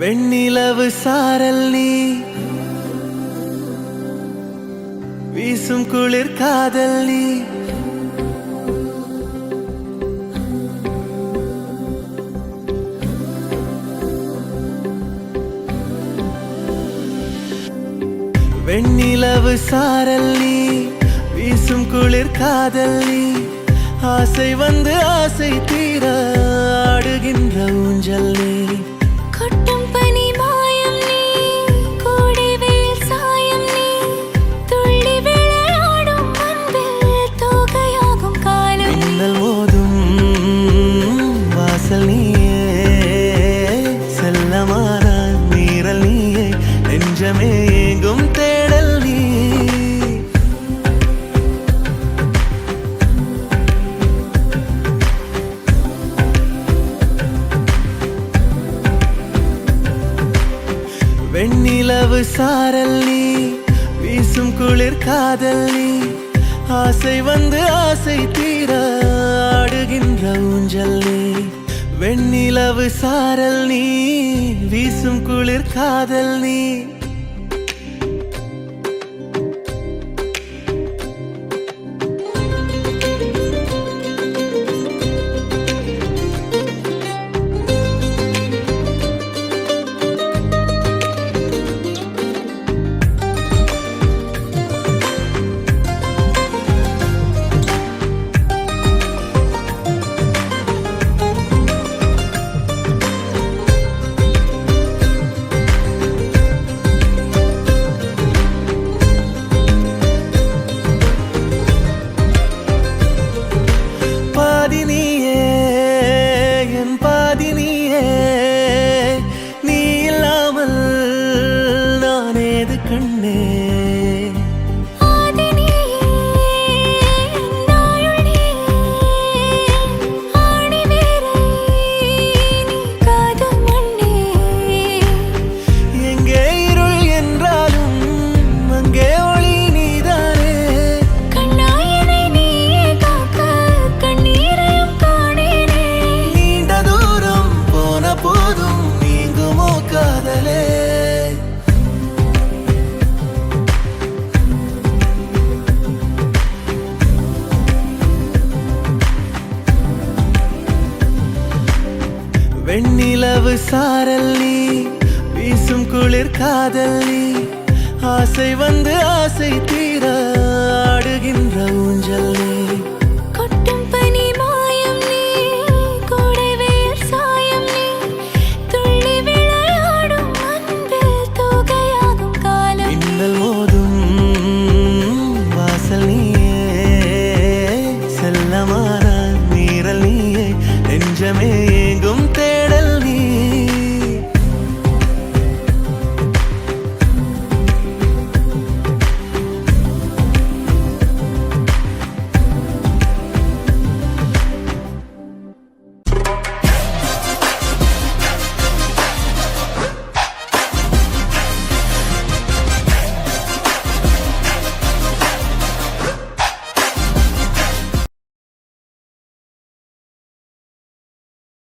வெண்ணிலவு சாரல் நீ வீசும் குளிர் காதல் நீ வெண்ணிலவு சாரல் நீ வீசும் குளிர் காதல் நீ ஆசை வந்து ஆசை தீர ஆடுகின்ற ஊஞ்சல் நீ கொட்டும் பனி மாயம் நீ கோடை வெயில் சாயம் நீ துள்ளி விளையாடும் அன்பில் தோகையாகும் காலம் மின்னல் மோதும் வாசல் நீயே செல்லமான நீரல் நீயே நெஞ்சமே எங்கும் தேடல் நீ வெண்ணிலவு சாரல் நீ வீசும் குளிர் காதல் நீ ஆசை வந்து ஆசை தீர ஆடுகின்ற ஊஞ்சல் நீ வெண்ணிலவு சாரல் நீ வீசும் குளிர் காதல் நீ கண்ணே எங்கே இருள் என்றாலும் அங்கே ஒளி நீதானே கண்ணாயனை நீயே காக்க கண்ணீரையும் காணேனே நீண்ட தூரம் போன போதும் நீங்குமோ காதலே வெண்ணிலவு சாரல் நீ வீசும் குளிர் காதல் நீ ஆசை வந்து ஆசை தீர ஆடுகின்ற ஊஞ்சல் நீ